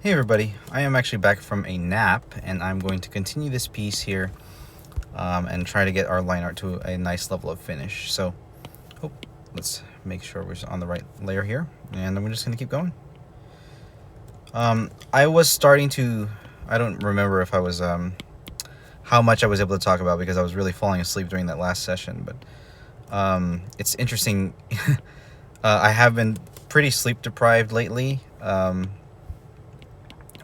Hey everybody, I am actually back from a nap and I'm going to continue this piece here and try to get our line art to a nice level of finish. So, let's make sure we're on the right layer here, and then we're just going to keep going. I was starting to, I don't remember if I was, how much I was able to talk about because I was really falling asleep during that last session, but it's interesting. I have been pretty sleep deprived lately.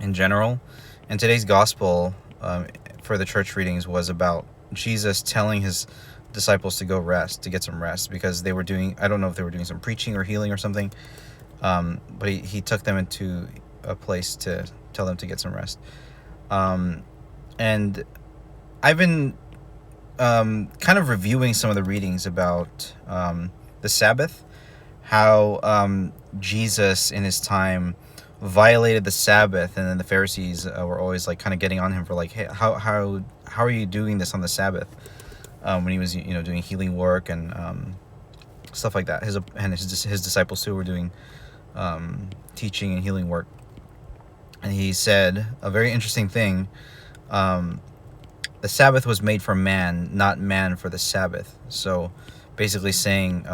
In general, and today's gospel for the church readings was about Jesus telling his disciples to go rest, to get some rest, because they were doing, I don't know if they were doing some preaching or healing or something, but he took them into a place to tell them to get some rest. And I've been kind of reviewing some of the readings about the Sabbath, how Jesus in his time violated the Sabbath, and then the Pharisees were always like kind of getting on him for like, hey, how are you doing this on the Sabbath? When he was doing healing work and stuff like that. His disciples too were doing teaching and healing work. And he said a very interesting thing. The Sabbath was made for man, not man for the Sabbath. So basically saying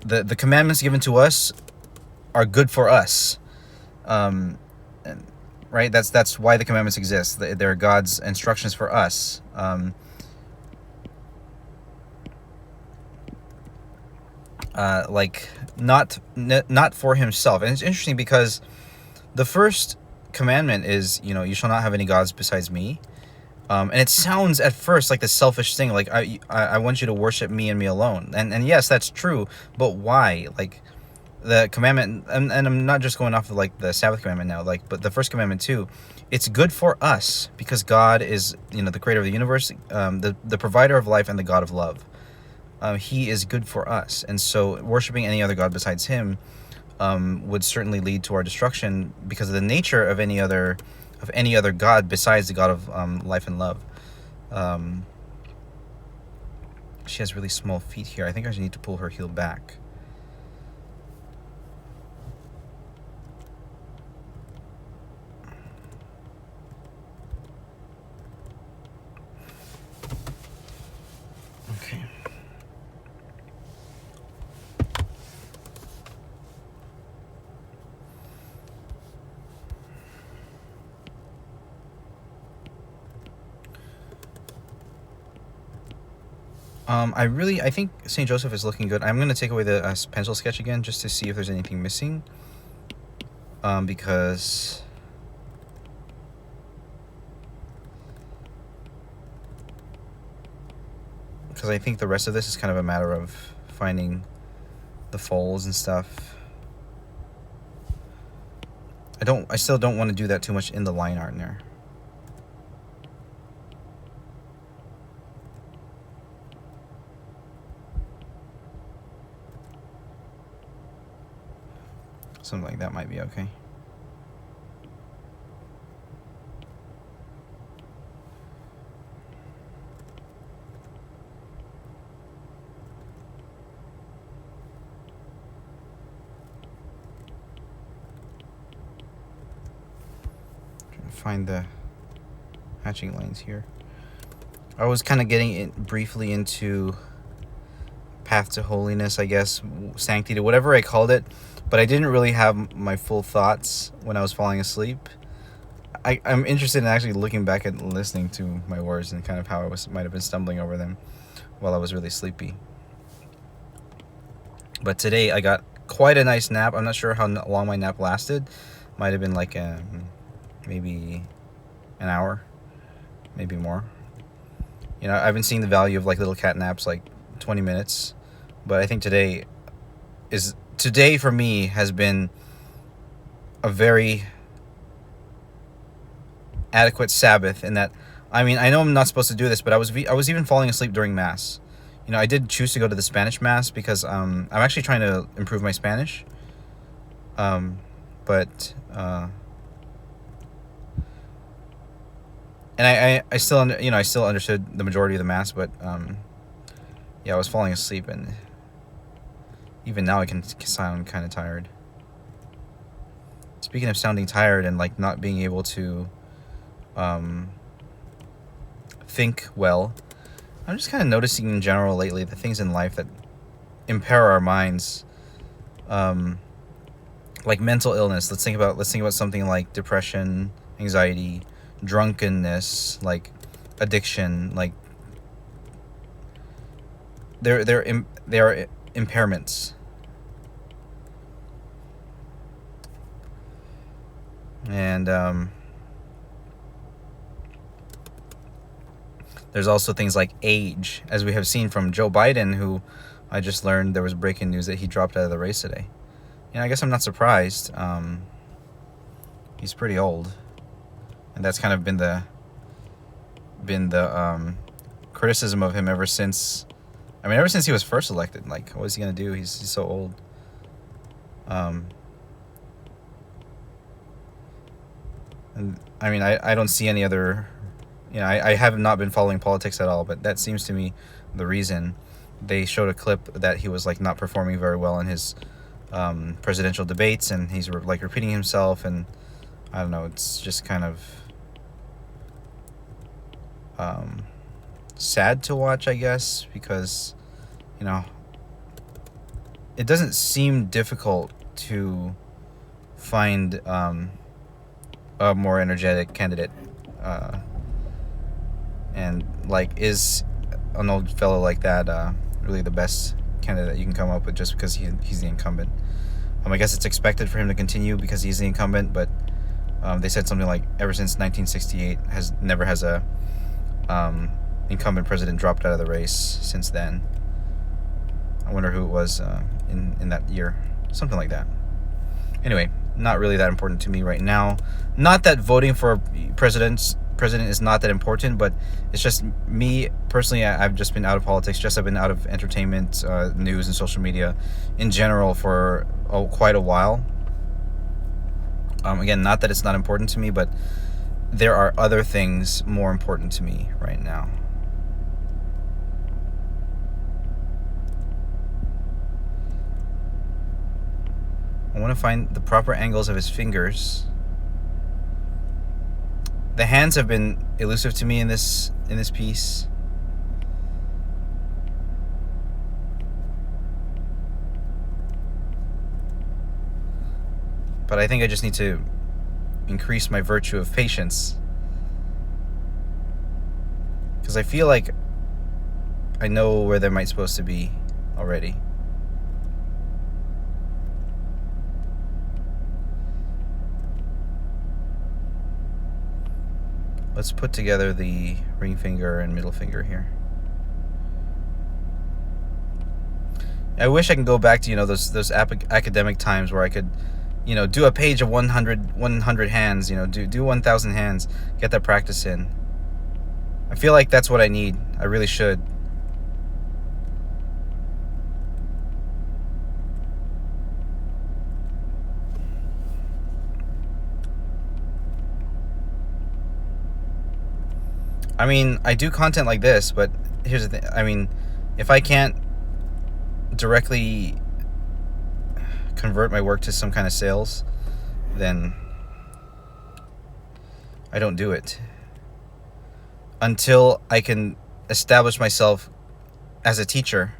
the commandments given to us are good for us. Right? That's why the commandments exist. They're God's instructions for us. Like not for himself. And it's interesting because the first commandment is, you shall not have any gods besides me. And it sounds at first like the selfish thing, like I want you to worship me and me alone. And yes, that's true, but why? Like the commandment, and I'm not just going off of like the Sabbath commandment now, like, but the first commandment too, it's good for us because God is, the creator of the universe, the provider of life and the God of love. He is good for us, and so worshiping any other God besides him would certainly lead to our destruction because of the nature of any other God besides the God of life and love. She has really small feet here. I think I need to pull her heel back. Okay. I think St. Joseph is looking good. I'm going to take away the pencil sketch again just to see if there's anything missing. Because I think the rest of this is kind of a matter of finding the folds and stuff. I still don't want to do that too much in the line art in there. Something like that might be okay. Trying to find the hatching lines here. I was kind of getting briefly into path to holiness, I guess, sanctity, whatever I called it, but I didn't really have my full thoughts when I was falling asleep. I'm interested in actually looking back and listening to my words and kind of how I might have been stumbling over them while I was really sleepy. But today I got quite a nice nap. I'm not sure how long my nap lasted. Might have been like maybe an hour, maybe more. I've been seeing the value of like little cat naps, like 20 minutes. But I think today for me has been a very adequate Sabbath in that, I know I'm not supposed to do this, but I was even falling asleep during Mass. I did choose to go to the Spanish Mass because I'm actually trying to improve my Spanish. But and I still I still understood the majority of the Mass, but yeah, I was falling asleep, and even now I can sound kind of tired. It's speaking of sounding tired and like not being able to think well, I'm just kind of noticing in general lately the things in life that impair our minds, like mental illness. Let's think about something like depression, anxiety, drunkenness, like addiction. Like they are impairments. And there's also things like age, as we have seen from Joe Biden, who I just learned there was breaking news that he dropped out of the race today. I guess I'm not surprised. He's pretty old, and that's kind of been the criticism of him ever since. I mean, ever since he was first elected. Like, what is he gonna do? He's so old. And I mean, I don't see any other. I have not been following politics at all, but that seems to me the reason. They showed a clip that he was like not performing very well in his presidential debates, and he's like repeating himself, and I don't know, it's just kind of sad to watch, I guess, because it doesn't seem difficult to find a more energetic candidate, and like, is an old fellow like that really the best candidate you can come up with just because he's the incumbent? I guess it's expected for him to continue because he's the incumbent, but they said something like ever since 1968 never has a incumbent president dropped out of the race since then. I wonder who it was in that year, something like that. Anyway, not really that important to me right now. Not that voting for a president is not that important, but it's just me personally. I've just been out of politics. I've been out of entertainment, news, and social media in general for quite a while. Again, not that it's not important to me, but there are other things more important to me right now. I want to find the proper angles of his fingers. The hands have been elusive to me in this piece. But I think I just need to increase my virtue of patience, because I feel like I know where they might supposed to be already. Let's put together the ring finger and middle finger here. I wish I can go back to those academic times where I could do a page of 100 hands, do 1,000 hands, get that practice in. I feel like that's what I need. I really should. I mean, I do content like this, but here's the thing. I mean, if I can't directly convert my work to some kind of sales, then I don't do it until I can establish myself as a teacher,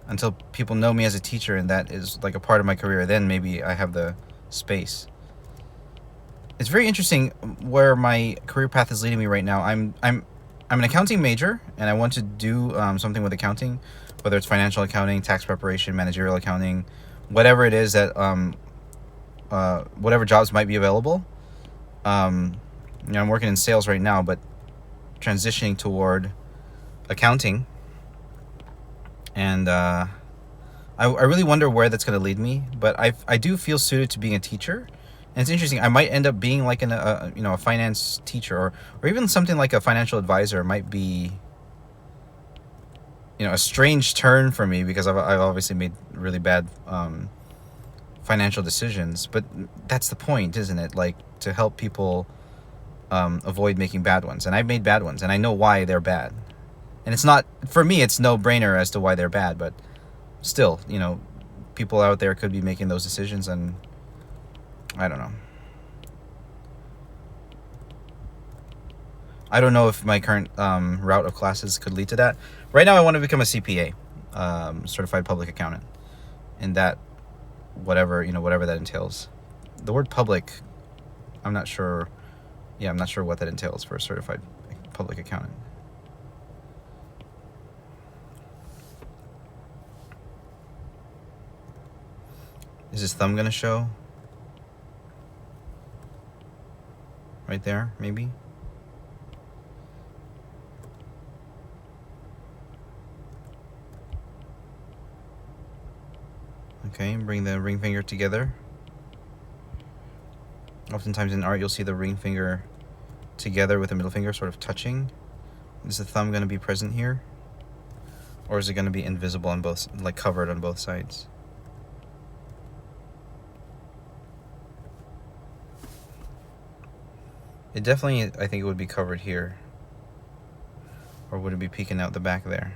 until people know me as a teacher and that is like a part of my career. Then maybe I have the space. It's very interesting where my career path is leading me right now. I'm an accounting major, and I want to do something with accounting, whether it's financial accounting, tax preparation, managerial accounting, whatever it is that whatever jobs might be available. I'm working in sales right now, but transitioning toward accounting, and I really wonder where that's going to lead me. But I do feel suited to being a teacher. And it's interesting. I might end up being like a finance teacher, or even something like a financial advisor. Might be a strange turn for me, because I've obviously made really bad financial decisions. But that's the point, isn't it? Like, to help people avoid making bad ones. And I've made bad ones, and I know why they're bad. And it's not, for me, it's no brainer as to why they're bad. But still, people out there could be making those decisions, and I don't know. I don't know if my current route of classes could lead to that. Right now, I want to become a CPA, certified public accountant, and that whatever that entails. The word public, I'm not sure. Yeah, I'm not sure what that entails for a certified public accountant. Is his thumb gonna show? Right there, maybe? Okay, bring the ring finger together. Oftentimes in art, you'll see the ring finger together with the middle finger sort of touching. Is the thumb going to be present here? Or is it going to be invisible on both, like covered on both sides? It definitely, I think it would be covered here. Or would it be peeking out the back there?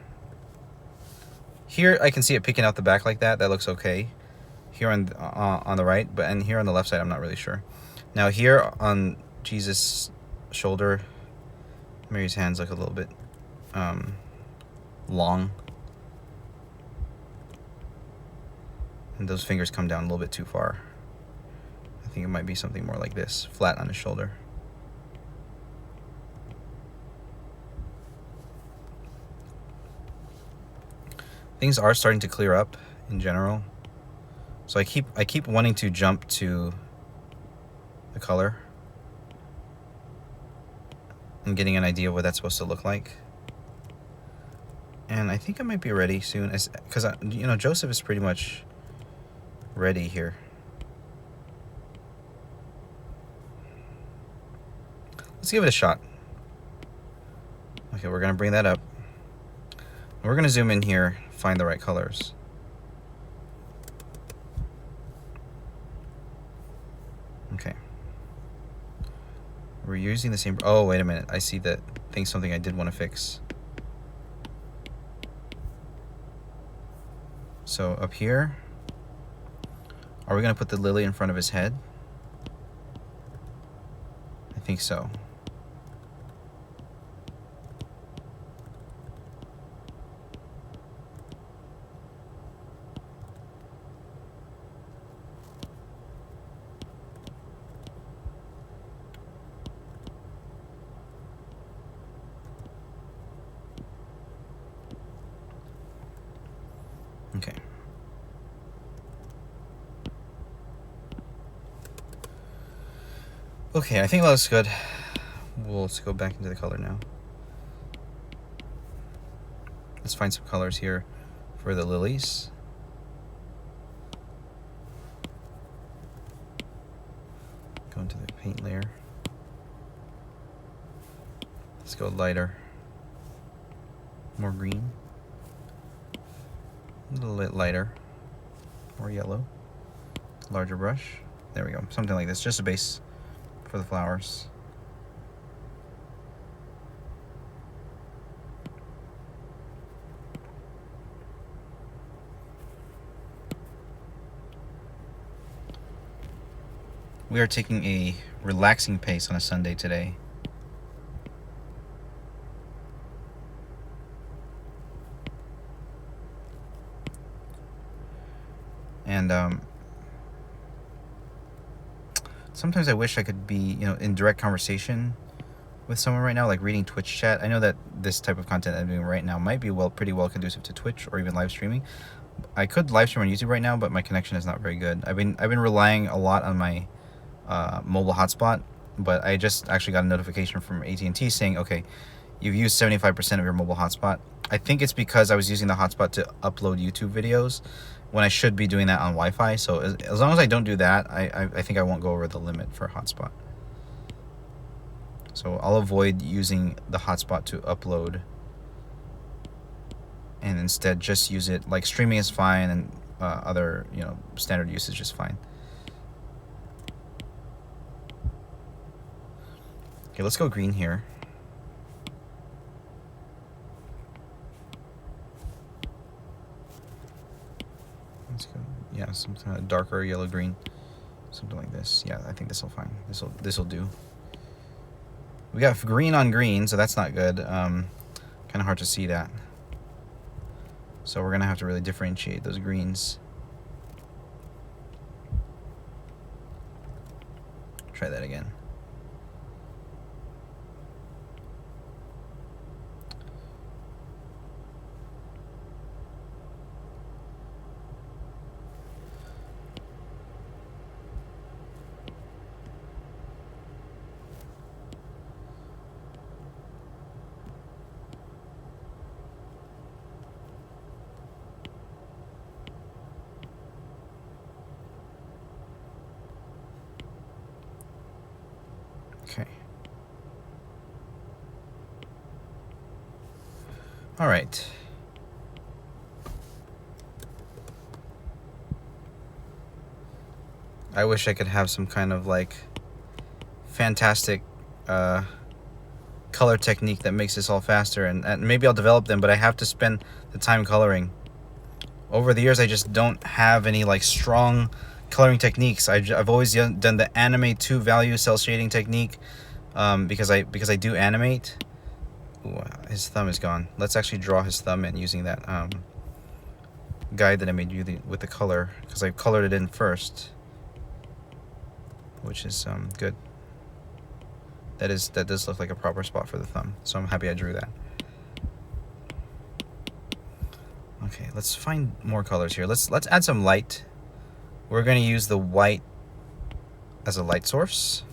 Here, I can see it peeking out the back like that. That looks okay. Here on the right, and here on the left side, I'm not really sure. Now here on Jesus' shoulder, Mary's hands look a little bit long. And those fingers come down a little bit too far. I think it might be something more like this, flat on his shoulder. Things are starting to clear up in general. So I keep wanting to jump to the color and getting an idea of what that's supposed to look like. And I think I might be ready soon, because Joseph is pretty much ready here. Let's give it a shot. Okay, we're gonna bring that up. We're gonna zoom in here, find the right colors. Okay. We're using the same. Oh, wait a minute. I see that. I think something I did want to fix. So up here, are we going to put the lily in front of his head? I think so. Okay. Okay, I think that looks good. Let's go back into the color now. Let's find some colors here for the lilies. Go into the paint layer. Let's go lighter. More green. A little bit lighter. More yellow. Larger brush. There we go. Something like this. Just a base for the flowers. We are taking a relaxing pace on a Sunday today. And sometimes I wish I could be, in direct conversation with someone right now, like reading Twitch chat. I know that this type of content I'm doing right now might be pretty well conducive to Twitch or even live streaming. I could live stream on YouTube right now, but my connection is not very good. I've been relying a lot on my mobile hotspot, but I just actually got a notification from AT&T saying, okay, you've used 75% of your mobile hotspot. I think it's because I was using the hotspot to upload YouTube videos when I should be doing that on Wi-Fi. So as long as I don't do that, I think I won't go over the limit for hotspot. So I'll avoid using the hotspot to upload and instead just use it, like streaming is fine, and other standard usage is fine. Okay, let's go green here. Let's go. some kind of darker yellow green, something like this. Yeah, I think this will fine. This will do. We got green on green, so that's not good. Kind of hard to see that. So we're gonna have to really differentiate those greens. Try that again. Okay. All right. I wish I could have some kind of like fantastic color technique that makes this all faster, and maybe I'll develop them, but I have to spend the time coloring. Over the years, I just don't have any like strong coloring techniques. I've always done the animate 2 value cell shading technique because I do animate. Ooh, his thumb is gone. Let's actually draw his thumb in using that guide that I made you with the color, because I colored it in first, which is good. That does look like a proper spot for the thumb, so I'm happy I drew that. Okay, let's find more colors here. Let's add some light. We're going to use the white as a light source.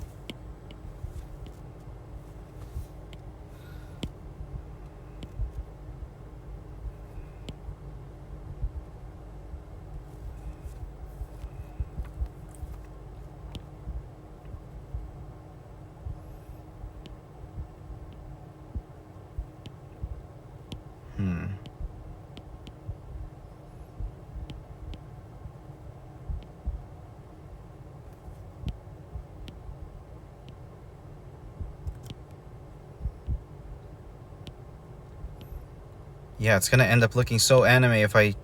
Yeah, it's gonna end up looking so anime if I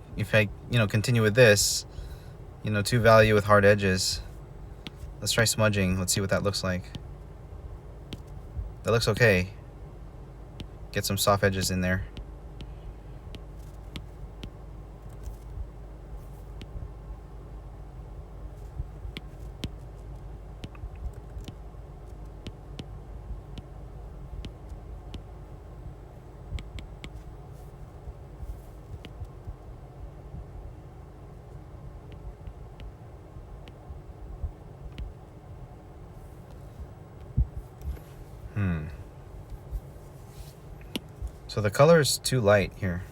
continue with this, 2 value with hard edges. Let's try smudging. Let's see what that looks like. That looks okay. Get some soft edges in there. So the color is too light here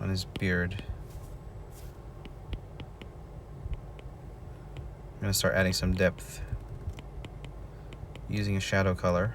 on his beard. I'm gonna start adding some depth using a shadow color.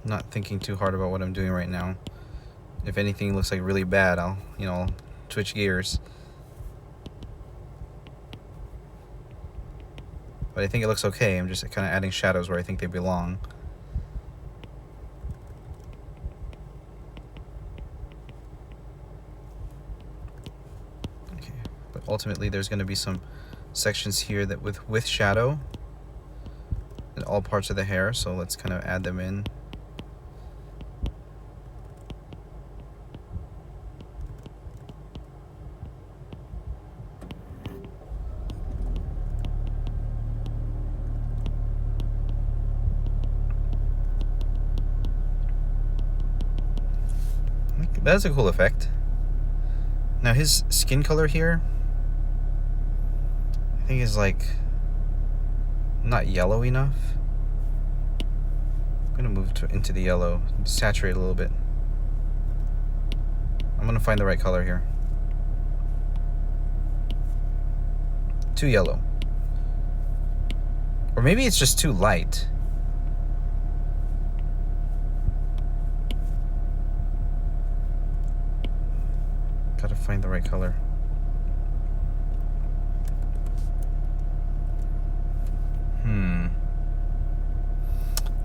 Not thinking too hard about what I'm doing right now. If anything looks like really bad, I'll switch gears. But I think it looks okay. I'm just kind of adding shadows where I think they belong. Okay, but ultimately there's going to be some sections here that with shadow in all parts of the hair, so let's kind of add them in. That's a cool effect. Now his skin color here, I think is like not yellow enough. I'm gonna move into the yellow, saturate a little bit. I'm gonna find the right color here. Too yellow. Or maybe it's just too light. Gotta find the right color.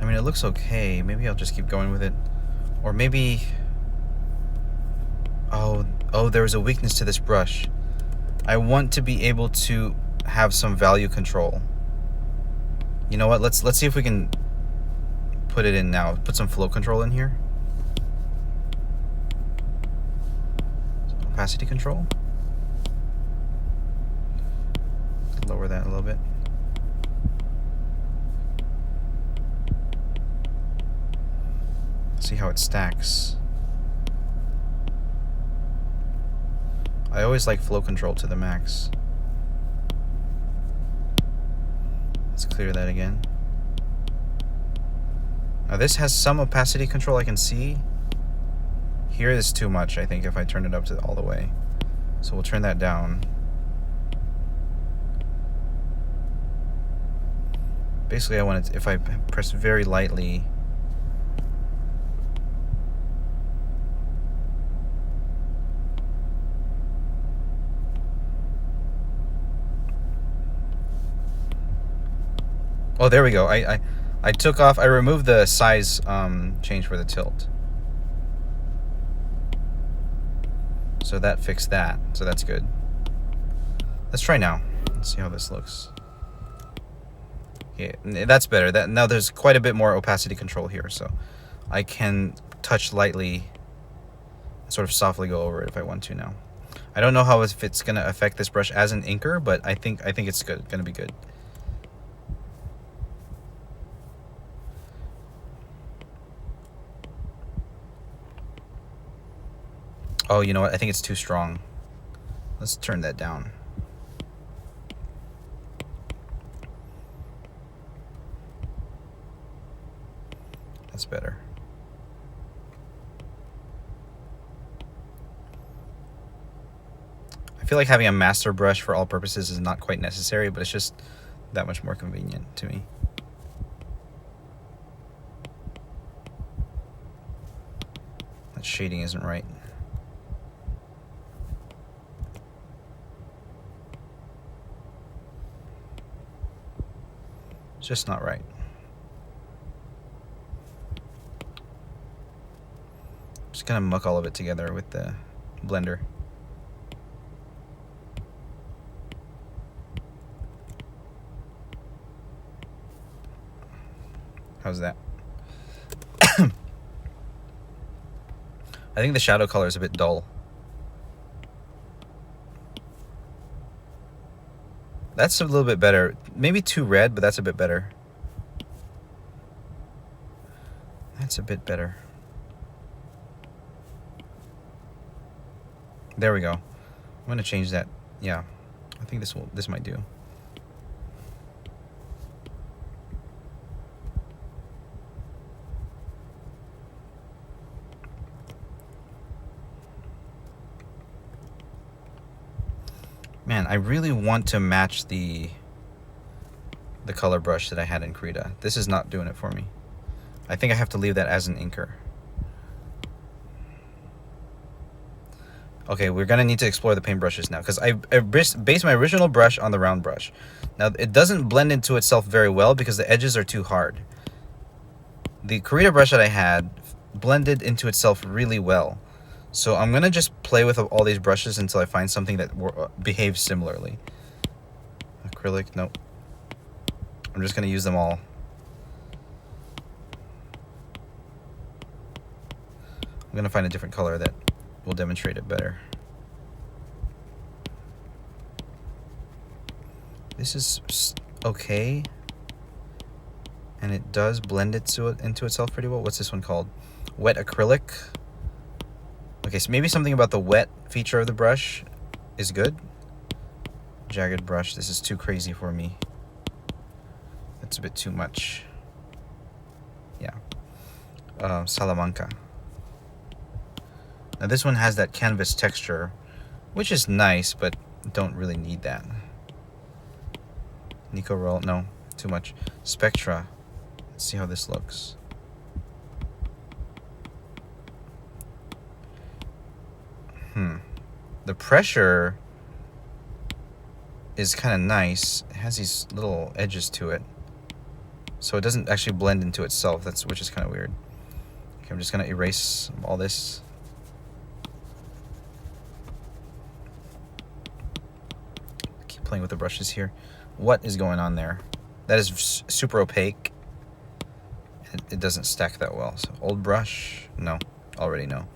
I mean, it looks okay. Maybe I'll just keep going with it. Or maybe... Oh, there's a weakness to this brush. I want to be able to have some value control. You know what? Let's see if we can put it in now. Put some flow control in here. Opacity control. Lower that a little bit. See how it stacks. I always like flow control to the max. Let's clear that again. Now this has some opacity control I can see. Here is too much, I think, if I turn it up to all the way. So we'll turn that down. Basically, I want it, if I press very lightly, oh, there we go. I took off, I removed the size change for the tilt. So that fixed that. So that's good. Let's try now. Let's see how this looks. Yeah, that's better. Now there's quite a bit more opacity control here, so I can touch lightly, sort of softly go over it if I want to now. I don't know how if it's gonna affect this brush as an inker, but I think it's good. Gonna be good. Oh, you know what? I think it's too strong. Let's turn that down. That's better. I feel like having a master brush for all purposes is not quite necessary, but it's just that much more convenient to me. That shading isn't right. It's just not right. Just gonna muck all of it together with the blender. How's that? I think the shadow color is a bit dull. That's a little bit better. Maybe too red, but that's a bit better. That's a bit better. There we go. I'm gonna change that. Yeah, I think this might do. Man, I really want to match the color brush that I had in Krita. This is not doing it for me. I think I have to leave that as an inker. Okay, we're gonna need to explore the paintbrushes now, because I based my original brush on the round brush. Now, it doesn't blend into itself very well because the edges are too hard. The Krita brush that I had blended into itself really well. So I'm gonna just play with all these brushes until I find something that behaves similarly. Acrylic, nope. I'm just gonna use them all. I'm gonna find a different color that will demonstrate it better. This is okay, and it does blend into itself pretty well. What's this one called? Wet acrylic. Okay, so maybe something about the wet feature of the brush is good. Jagged brush. This is too crazy for me. That's a bit too much. Yeah. Salamanca. Now this one has that canvas texture, which is nice, but don't really need that. Nico Roll, no, too much spectra. Let's see how this looks. The pressure is kind of nice. It has these little edges to it, so it doesn't actually blend into itself. Which is kind of weird. Okay, I'm just gonna erase all this. Keep playing with the brushes here. What is going on there? That is super opaque. It doesn't stack that well. So old brush, no, already no.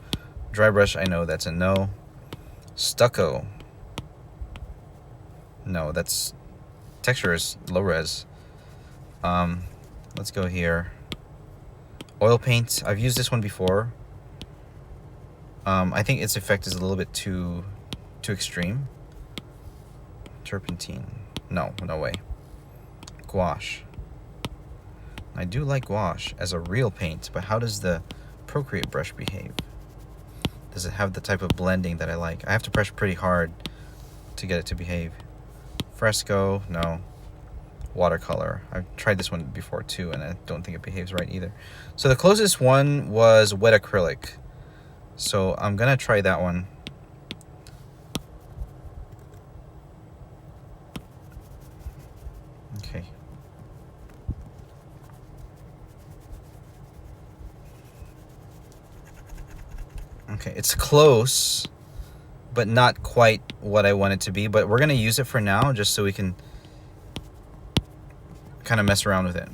Dry brush, I know that's a no. Stucco, no, that's texture is low res. Let's go here. Oil paint, I've used this one before. I think its effect is a little bit too extreme. Turpentine, no way. Gouache, I do like gouache as a real paint, but how does the Procreate brush behave? Does it have the type of blending that I like? I have to press pretty hard to get it to behave. Fresco, no. Watercolor, I've tried this one before too, and I don't think it behaves right either. So the closest one was wet acrylic. So I'm gonna try that one. Okay. Okay, it's close, but not quite what I want it to be. But we're gonna use it for now, just so we can kind of mess around with it.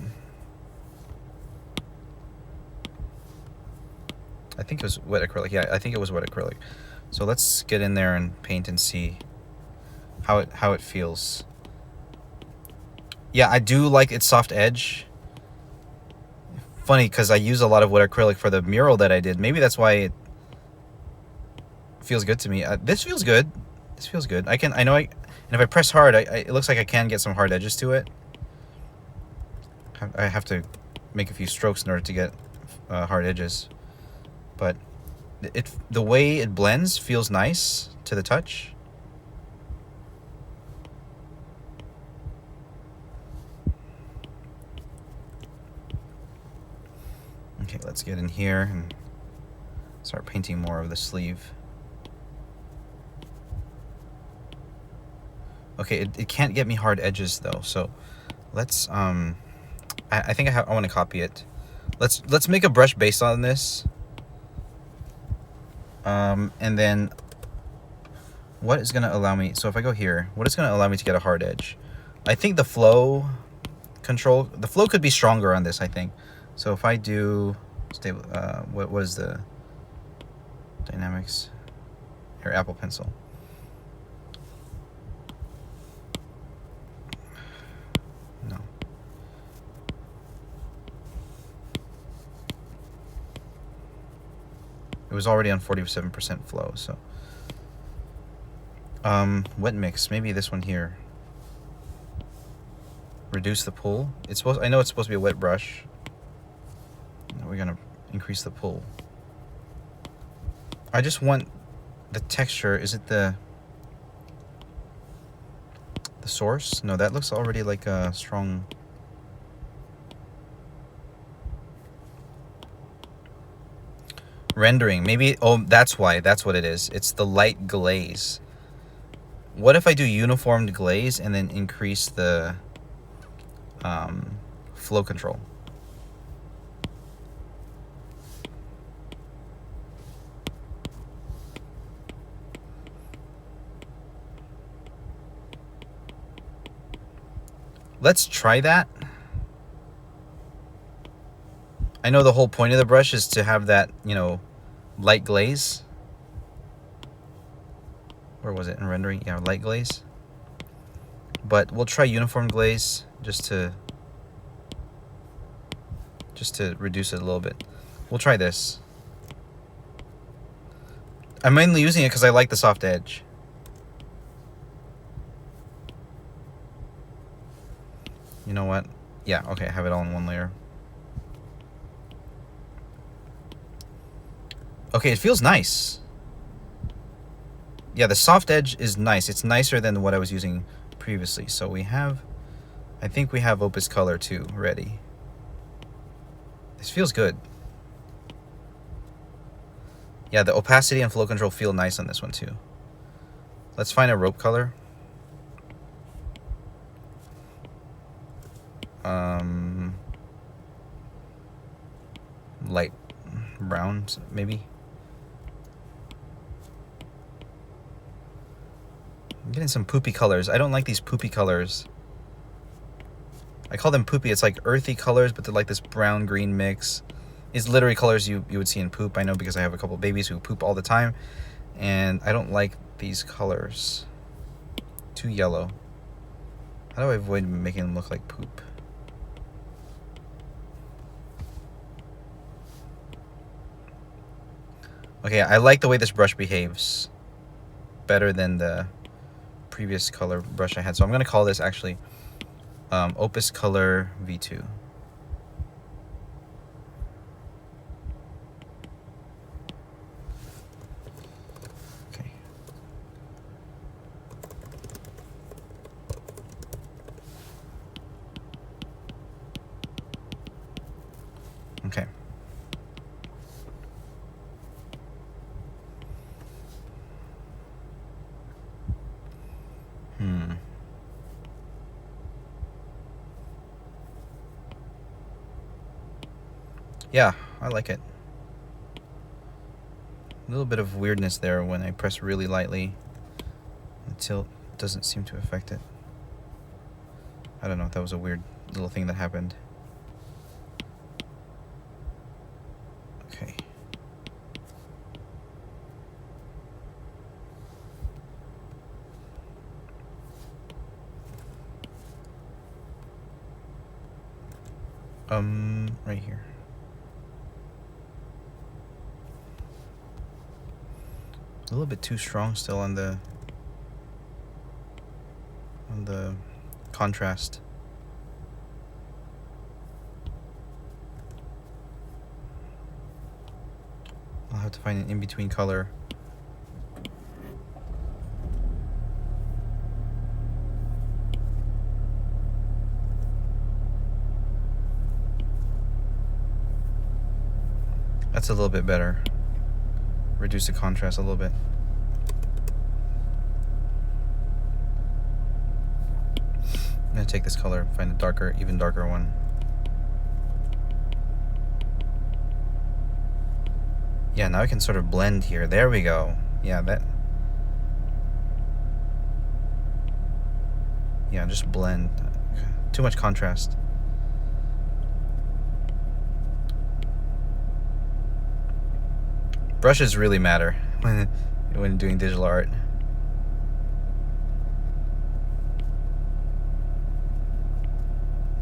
I think it was wet acrylic. Yeah, I think it was wet acrylic. So let's get in there and paint and see how it feels. Yeah, I do like its soft edge. Funny, because I use a lot of wet acrylic for the mural that I did. Maybe that's why it feels good to me. This feels good. This feels good. And if I press hard, it looks like I can get some hard edges to it. I have to make a few strokes in order to get hard edges, but the way it blends feels nice to the touch. Okay, let's get in here and start painting more of the sleeve. Okay, it can't get me hard edges though, so let's I think I want to copy it. Let's make a brush based on this. And then what is going to allow me, so if I go here, what is going to allow me to get a hard edge? I think the flow could be stronger on this, I think. So if I do stable, what is the dynamics here? Apple Pencil. No. It was already on 47% flow, so wet mix, maybe this one here. Reduce the pull. I know it's supposed to be a wet brush. Now we're gonna increase the pull. I just want the texture. Is it the source? No, that looks already like a strong. Rendering, maybe. Oh, that's why. That's what it is. It's the light glaze. What if I do uniformed glaze and then increase the flow control? Let's try that. I know the whole point of the brush is to have that, light glaze. Where was it in rendering? Yeah, light glaze. But we'll try uniform glaze just to reduce it a little bit. We'll try this. I'm mainly using it because I like the soft edge. You know what? Yeah, okay, I have it all in one layer. Okay, it feels nice. Yeah, the soft edge is nice. It's nicer than what I was using previously. So we have I think we have Opus Color 2 ready. This feels good. Yeah, the opacity and flow control feel nice on this one too. Let's find a rope color. Light browns, maybe. I'm getting some poopy colors. I don't like these poopy colors. I call them poopy. It's like earthy colors, but they're like this brown-green mix. It's literally colors you would see in poop. I know because I have a couple babies who poop all the time, and I don't like these colors. Too yellow. How do I avoid making them look like poop? Okay, I like the way this brush behaves better than the previous color brush I had. So I'm going to call this actually Opus Color V2. Okay. Okay. Yeah, I like it. A little bit of weirdness there when I press really lightly. The tilt doesn't seem to affect it. I don't know, that was a weird little thing that happened. Okay. Right here. A little bit too strong still on the contrast. I'll have to find an in-between color. That's a little bit better. Reduce the contrast a little bit. I'm gonna take this color, find a darker, even darker one. Yeah, now I can sort of blend here. There we go. Yeah, that. Yeah, just blend. Too much contrast. Brushes really matter when doing digital art.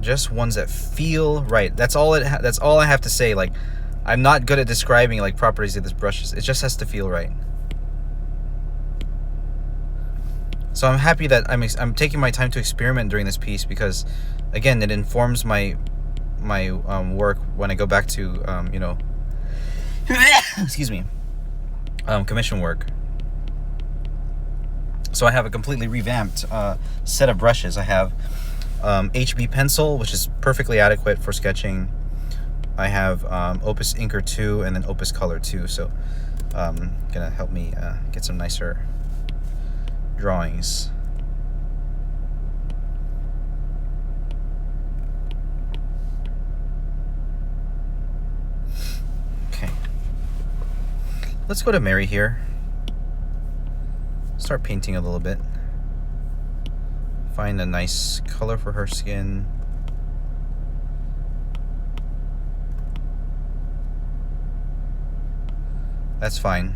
Just ones that feel right. That's all it. That's all I have to say. Like, I'm not good at describing like properties of this brushes. It just has to feel right. So I'm happy that I'm taking my time to experiment during this piece because, again, it informs my work when I go back to you know. Excuse me. Commission work. So I have a completely revamped set of brushes. I have HB pencil, which is perfectly adequate for sketching. I have Opus Inker 2 and then Opus Color 2. So gonna help me get some nicer drawings. Let's go to Mary here. Start painting a little bit. Find a nice color for her skin. That's fine.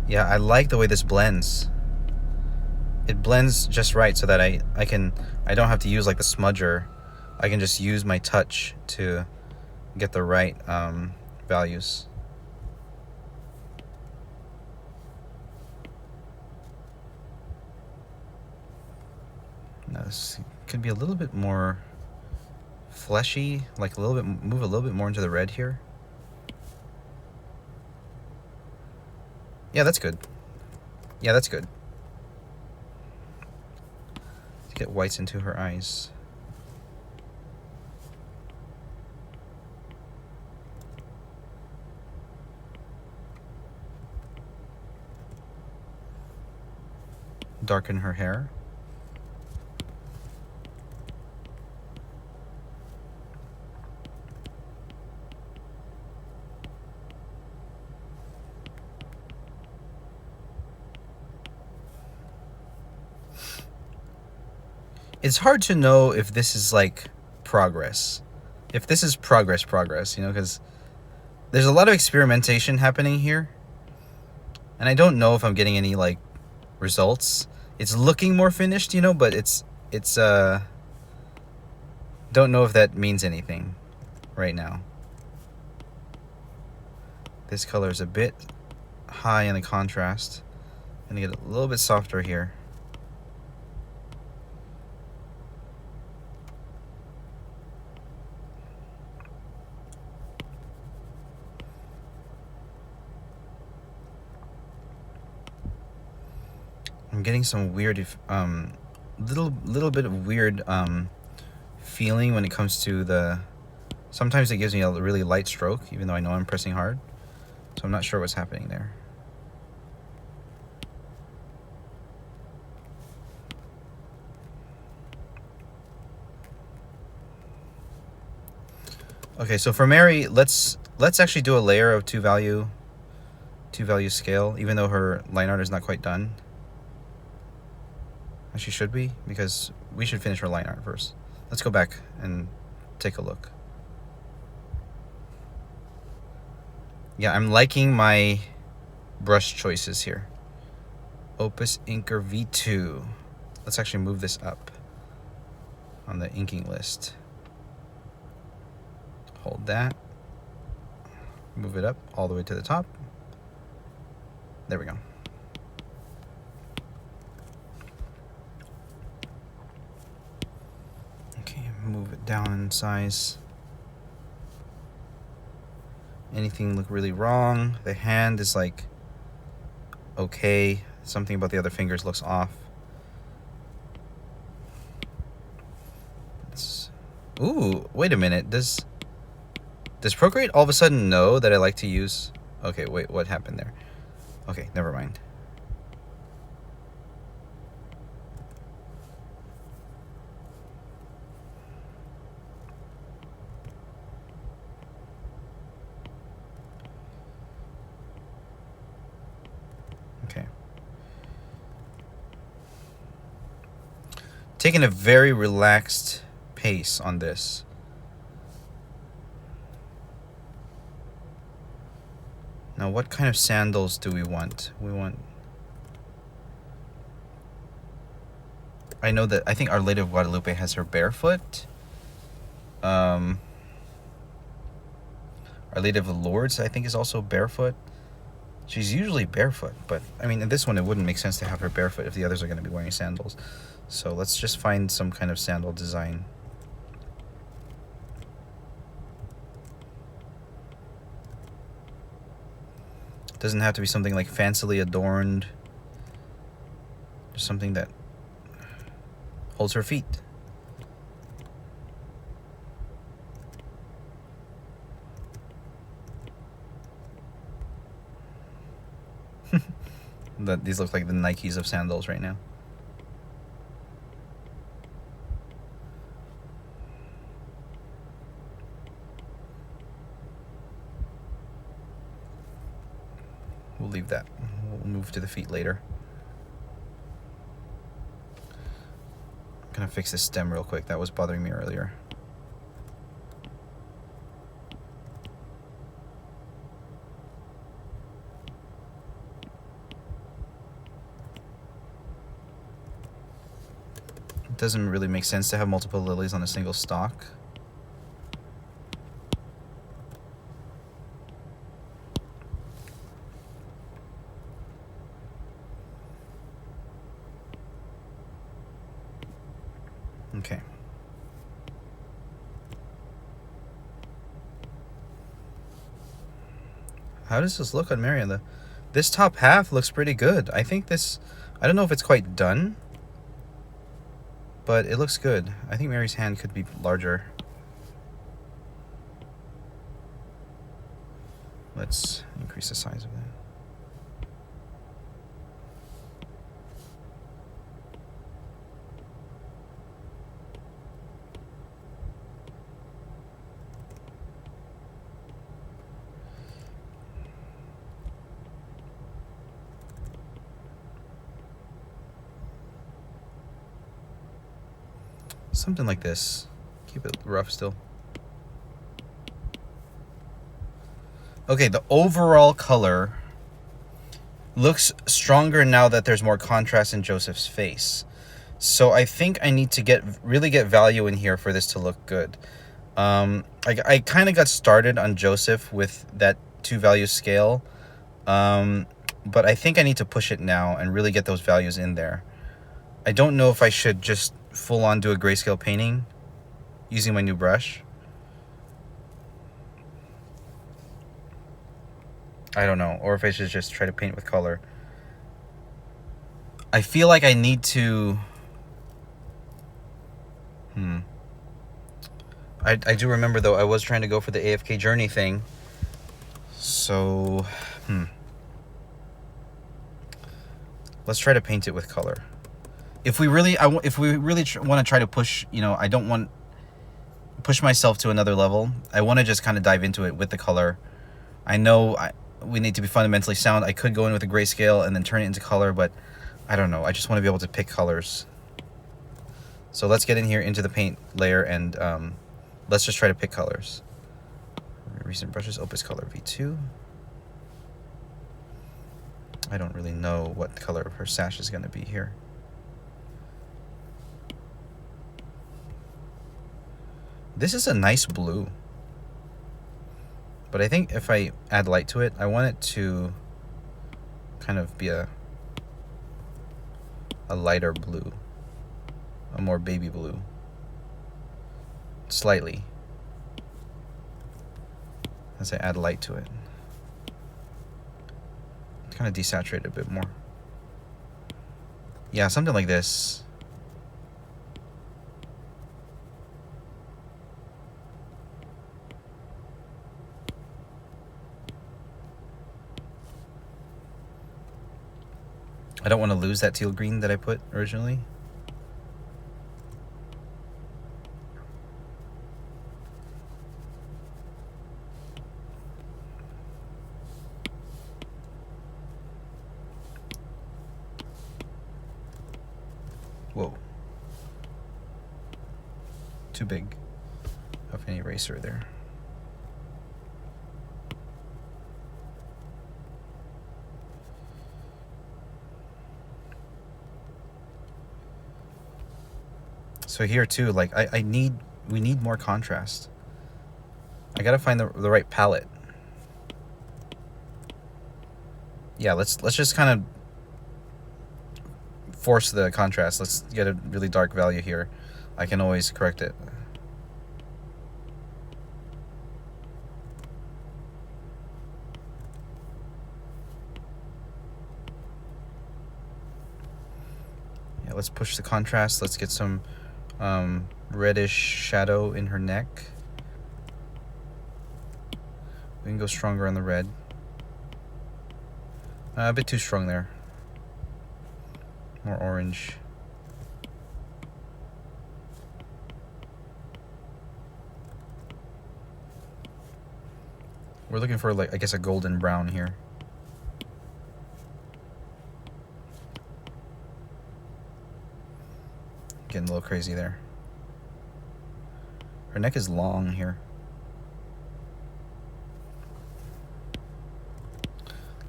Yeah, I like the way this blends. It blends just right so that I don't have to use like the smudger. I can just use my touch to get the right values. Now this could be a little bit more fleshy, like move a little bit more into the red here. Yeah, that's good. Yeah, that's good. To get whites into her eyes. Darken her hair. It's hard to know if this is like progress. If this is progress, you know, because there's a lot of experimentation happening here. And I don't know if I'm getting any like results. It's looking more finished, you know, but it's don't know if that means anything right now. This color is a bit high in the contrast. I'm gonna get a little bit softer here. I'm getting some weird, little bit of weird feeling when it comes to the. Sometimes it gives me a really light stroke, even though I know I'm pressing hard. So I'm not sure what's happening there. Okay, so for Mary, let's actually do a layer of two value scale, even though her line art is not quite done. She should be, because we should finish her line art first. Let's go back and take a look. Yeah, I'm liking my brush choices here. Opus Inker V2. Let's actually move this up on the inking list. Hold that. Move it up all the way to the top. There we go. Okay, move it down in size. Anything look really wrong? The hand is like okay. Something about the other fingers looks off. Ooh, wait a minute. Does Procreate all of a sudden know that I like to use... Okay, wait, what happened there? Okay, never mind. Okay. Taking a very relaxed pace on this. Now, what kind of sandals do we want? I know that I think Our Lady of Guadalupe has her barefoot. Our Lady of the Lourdes, I think, is also barefoot. She's usually barefoot, but I mean, in this one, it wouldn't make sense to have her barefoot if the others are going to be wearing sandals. So let's just find some kind of sandal design. Doesn't have to be something like fancily adorned. Just something that holds her feet. These look like the Nikes of sandals right now. We'll leave that. We'll move to the feet later. I'm gonna fix this stem real quick. That was bothering me earlier. It doesn't really make sense to have multiple lilies on a single stalk. Okay. How does this look on Marion? This top half looks pretty good. I think this, I don't know if it's quite done, but it looks good. I think Mary's hand could be larger. Let's increase the size of that. Something like this. Keep it rough still. Okay, the overall color looks stronger now that there's more contrast in Joseph's face. So I think I need to really get value in here for this to look good. I kind of got started on Joseph with that 2-value scale, but I think I need to push it now and really get those values in there. I don't know if I should just full on do a grayscale painting using my new brush. I don't know, or if I should just try to paint with color. I feel like I need to... I do remember, though, I was trying to go for the AFK journey thing. So, let's try to paint it with color. If we really want to try to push, I don't want push myself to another level. I want to just kind of dive into it with the color. I know we need to be fundamentally sound. I could go in with a grayscale and then turn it into color, but I don't know. I just want to be able to pick colors. So let's get in here into the paint layer and let's just try to pick colors. Recent brushes, Opus Color V2. I don't really know what color her sash is going to be here. This is a nice blue. But I think if I add light to it, I want it to kind of be a lighter blue. A more baby blue. Slightly. As I add light to it. Kind of desaturate it a bit more. Yeah, something like this. I don't want to lose that teal green that I put originally. Whoa. Too big of an eraser there. So here too, like we need more contrast. I gotta find the right palette. Yeah, let's just kind of force the contrast. Let's get a really dark value here. I can always correct it. Yeah, let's push the contrast. Let's get some reddish shadow in her neck. We can go stronger on the red. A bit too strong there. More orange. We're looking for, like, I guess a golden brown here. Getting a little crazy there. Her neck is long here.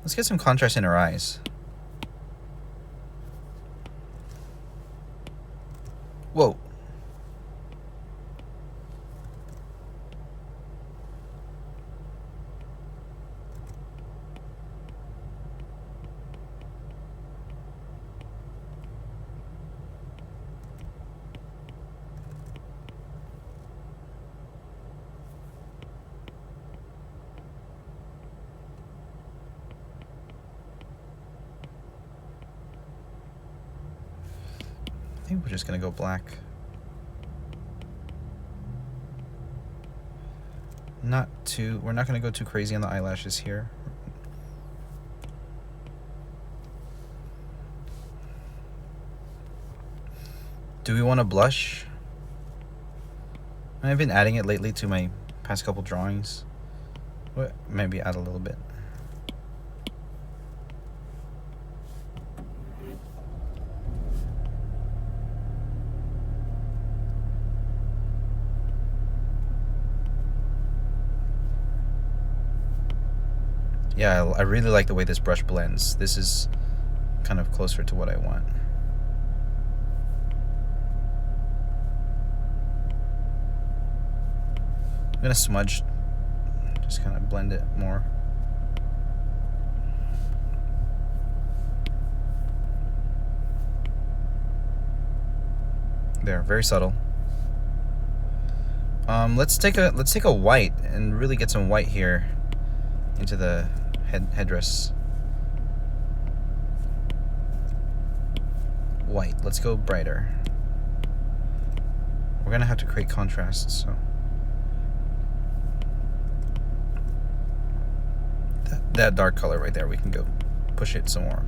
Let's get some contrast in her eyes. Whoa. think we're just gonna go black. We're not gonna go too crazy on the eyelashes here. Do we want to blush? I've been adding it lately to my past couple drawings. Maybe add a little bit. Yeah, I really like the way this brush blends. This is kind of closer to what I want. I'm gonna smudge, just kind of blend it more. There, very subtle. Let's take a white and really get some white here into the headdress. White. Let's go brighter. We're gonna have to create contrast, so that dark color right there, we can go push it some more.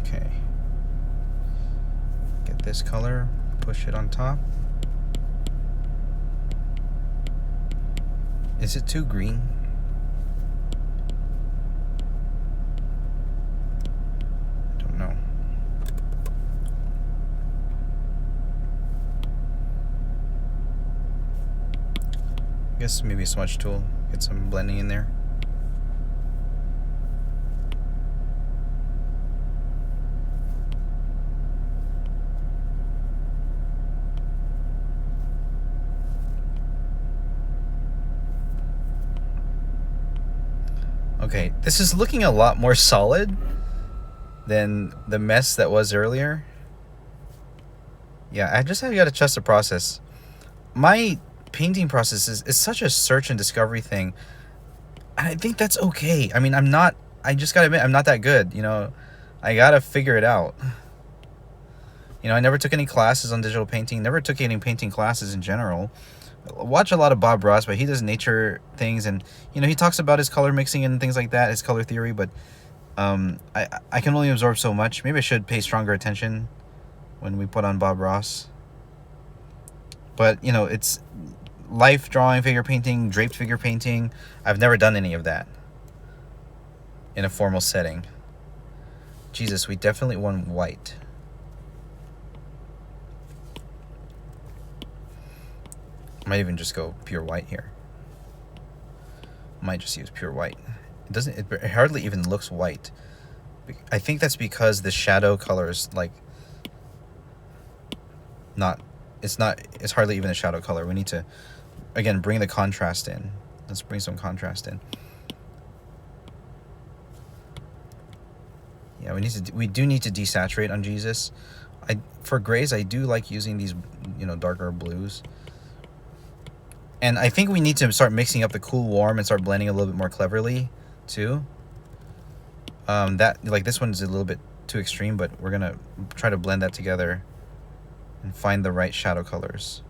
Okay. Get this color, push it on top. Is it too green? I don't know. I guess maybe a smudge tool, get some blending in there. Okay, this is looking a lot more solid than the mess that was earlier. Yeah, I gotta trust the process. My painting process is such a search and discovery thing. And I think that's okay. I mean, I just gotta admit, I'm not that good, you know. I gotta figure it out. You know, I never took any classes on digital painting, never took any painting classes in general. Watch a lot of Bob Ross, but he does nature things, and you know, he talks about his color mixing and things like that, his color theory, but I can only absorb so much. Maybe I should pay stronger attention when we put on Bob Ross. But you know, it's life drawing, figure painting, draped figure painting. I've never done any of that in a formal setting. Jesus, we definitely want white. Might even just go pure white here. Might just use pure white. It hardly even looks white. I think that's because the shadow color is like it's hardly even a shadow color. We need to again bring the contrast in. Let's bring some contrast in. Yeah, we do need to desaturate on Jesus. For grays, I do like using these, you know, darker blues. And I think we need to start mixing up the cool warm and start blending a little bit more cleverly too. That, like, this one's a little bit too extreme, but we're gonna try to blend that together and find the right shadow colors.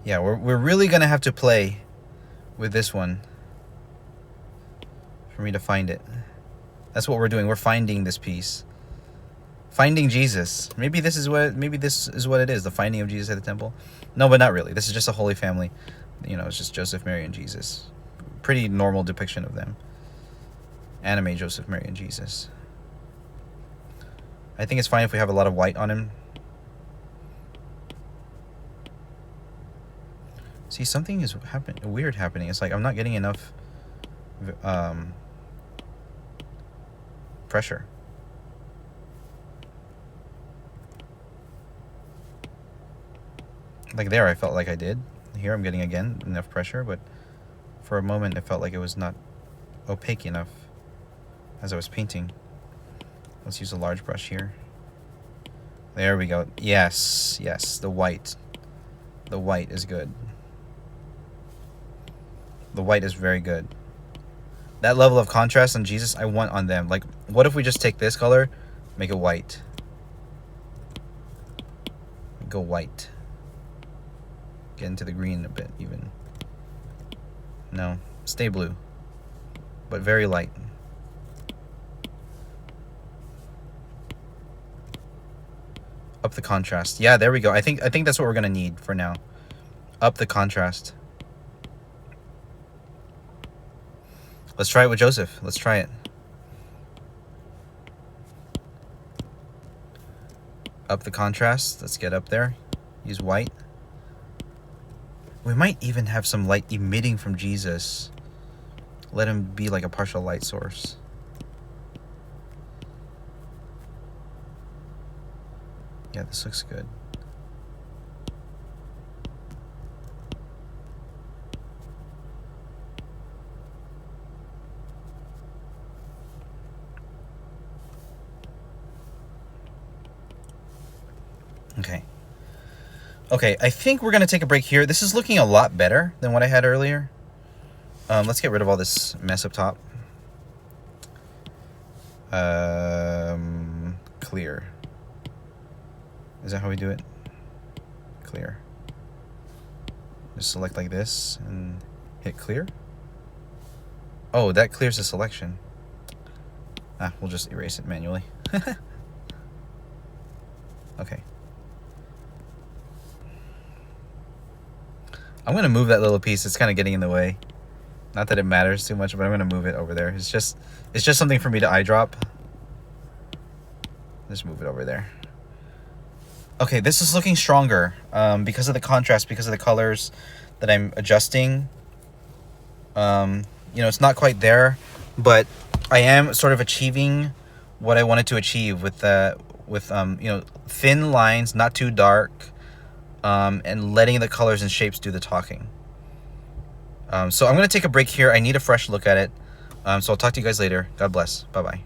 Yeah, we're really gonna have to play with this one for me to find it. That's what we're doing. We're finding this piece. Finding Jesus. Maybe this is what it is, the finding of Jesus at the temple. No, but not really. This is just a Holy Family. You know, it's just Joseph, Mary, and Jesus. Pretty normal depiction of them. Anime Joseph, Mary, and Jesus. I think it's fine if we have a lot of white on him. See, something is weird happening. It's like I'm not getting enough pressure. Like there, I felt like I did. Here I'm getting, again, enough pressure, but for a moment it felt like it was not opaque enough as I was painting. Let's use a large brush here. There we go. Yes, yes, the white. The white is good. The white is very good. That level of contrast on Jesus, I want on them. Like, what if we just take this color, make it white? Go white. Get into the green a bit, even. No, stay blue, but very light. Up the contrast. Yeah, there we go. I think that's what we're gonna need for now. Up the contrast. Let's try it with Joseph. Let's try it. Up the contrast. Let's get up there. Use white. We might even have some light emitting from Jesus. Let him be like a partial light source. Yeah, this looks good. Okay. Okay, I think we're going to take a break here. This is looking a lot better than what I had earlier. Let's get rid of all this mess up top. Clear. Is that how we do it? Clear. Just select like this and hit clear. Oh, that clears the selection. We'll just erase it manually. Okay. I'm going to move that little piece. It's kind of getting in the way. Not that it matters too much, but I'm going to move it over there. It's just something for me to eyedrop. Just move it over there. Okay, this is looking stronger because of the contrast, because of the colors that I'm adjusting. You know, it's not quite there, but I am sort of achieving what I wanted to achieve with you know, thin lines, not too dark, and letting the colors and shapes do the talking. So I'm going to take a break here. I need a fresh look at it. So I'll talk to you guys later. God bless. Bye-bye.